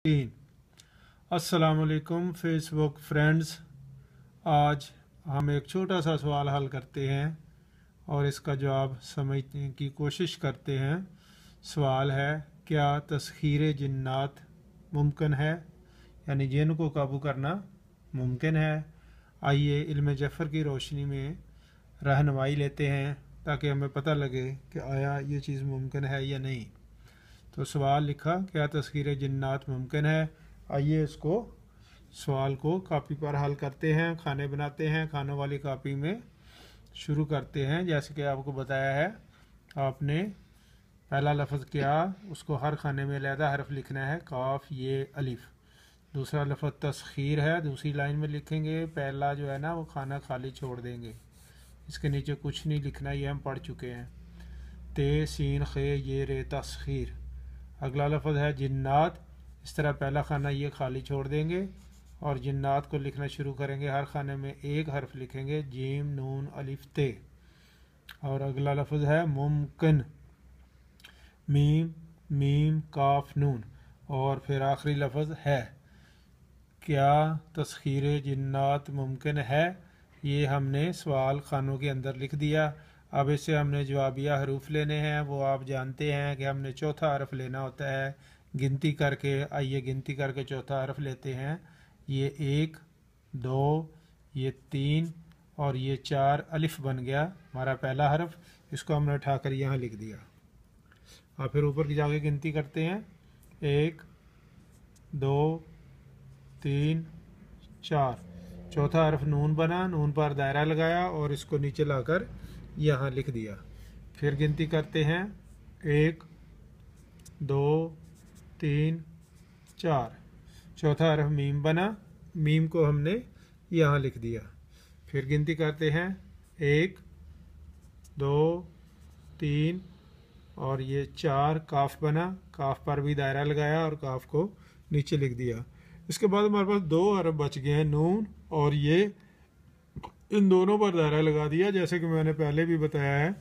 3। अस्सलामुअलैकुम Facebook friends, आज हम एक छोटा सा सवाल हल करते हैं और इसका जवाब समझने की कोशिश करते हैं। सवाल है, क्या तस्खीर जिन्नात मुमकिन है, यानी जिन को काबू करना मुमकिन है। आइए इल्म जफ़र की रोशनी में रहनुमाई लेते हैं ताकि हमें पता लगे कि आया ये चीज़ मुमकिन है या नहीं। तो सवाल लिखा, क्या तस्खीर जिन्नात मुमकिन है। आइए इसको सवाल को कापी पर हल करते हैं, खाने बनाते हैं, खानों वाली कापी में शुरू करते हैं। जैसे कि आपको बताया है, आपने पहला लफ्ज़ क्या, उसको हर खाने में अलहदा हरफ लिखना है, काफ ये अलिफ। दूसरा लफ्ज़ तस्खीर है, दूसरी लाइन में लिखेंगे। पहला जो है ना वो खाना खाली छोड़ देंगे, इसके नीचे कुछ नहीं लिखना, ये हम पढ़ चुके हैं। ते सीन खे ये रे तस्खीर। अगला लफ्ज़ है जिन्नात, इस तरह पहला खाना ये खाली छोड़ देंगे और जिन्नात को लिखना शुरू करेंगे। हर खाने में एक हरफ लिखेंगे, जीम नून अलिफ ते। और अगला लफ्ज़ है मुमकिन, मीम मीम काफ नून। और फिर आखिरी लफ्ज़ है, क्या तस्खीर जिन्नात मुमकिन है। ये हमने सवाल खानों के अंदर लिख दिया। अब इससे हमने जवाबिया हरूफ लेने हैं। वो आप जानते हैं कि हमने चौथा हरफ लेना होता है गिनती करके। आइए गिनती करके चौथा हरफ लेते हैं। ये 1 2 ये 3 और ये 4 अलिफ बन गया हमारा पहला हरफ। इसको हमने उठाकर यहाँ लिख दिया। और फिर ऊपर की जाके गिनती करते हैं, 1 2 3 4। चौथा हरफ नून बना, नून पर दायरा लगाया और इसको नीचे लाकर यहाँ लिख दिया। फिर गिनती करते हैं, 1 2 3 4। चौथा हरफ मीम बना, मीम को हमने यहाँ लिख दिया। फिर गिनती करते हैं, 1 2 3 और ये 4। काफ बना, काफ पर भी दायरा लगाया और काफ को नीचे लिख दिया। इसके बाद हमारे पास 2 हरफ बच गए हैं, नून और ये। इन दोनों पर दायरा लगा दिया। जैसे कि मैंने पहले भी बताया है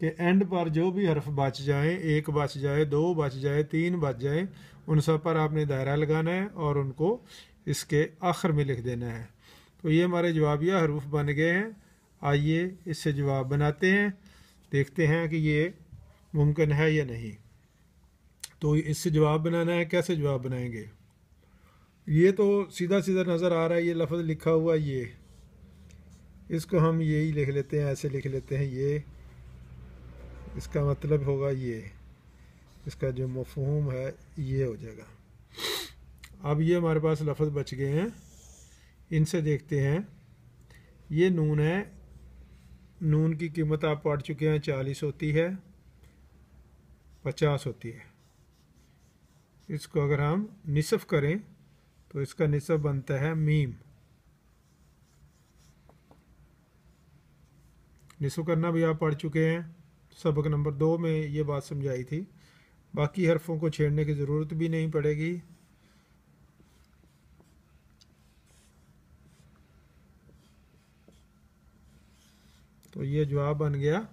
कि एंड पर जो भी हरफ बच जाए, 1 बच जाए, 2 बच जाए, 3 बच जाए, उन सब पर आपने दायरा लगाना है और उनको इसके आखिर में लिख देना है। तो ये हमारे जवाबिया हरूफ बन गए हैं। आइए इससे जवाब बनाते हैं, देखते हैं कि ये मुमकिन है या नहीं। तो इससे जवाब बनाना है, कैसे जवाब बनाएंगे। ये तो सीधा सीधा नज़र आ रहा है, ये लफ्ज़ लिखा हुआ, ये इसको हम यही लिख लेते हैं, ऐसे लिख लेते हैं। ये इसका मतलब होगा ये, इसका जो मफ़हूम है ये हो जाएगा। अब ये हमारे पास लफ्ज़ बच गए हैं, इनसे देखते हैं। ये नून है, नून की कीमत आप पढ़ चुके हैं, 40 होती है, 50 होती है। इसको अगर हम निसफ़ करें तो इसका निसफ़ बनता है मीम। निसफ़ करना भी आप पढ़ चुके हैं, सबक नंबर 2 में ये बात समझाई थी। बाकी हरफों को छेड़ने की ज़रूरत भी नहीं पड़ेगी। तो ये जवाब बन गया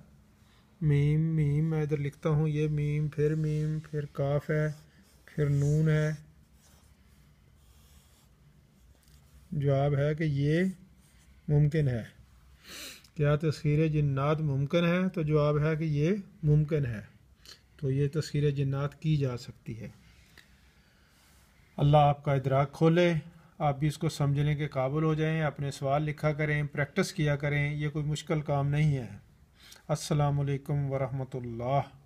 मीम मीम। मैं इधर लिखता हूँ, ये मीम, फिर काफ है, फिर नून है। जवाब है कि ये मुमकिन है। क्या तस्खीर जिन्नात मुमकिन है, तो जवाब है कि ये मुमकिन है। तो ये तस्खीर जिन्नात की जा सकती है। अल्लाह आपका इदराक खोले, आप भी इसको समझने के काबिल हो जाएं। अपने सवाल लिखा करें, प्रैक्टिस किया करें, ये कोई मुश्किल काम नहीं है। अस्सलामु अलैकुम वरहमतुल्लाह।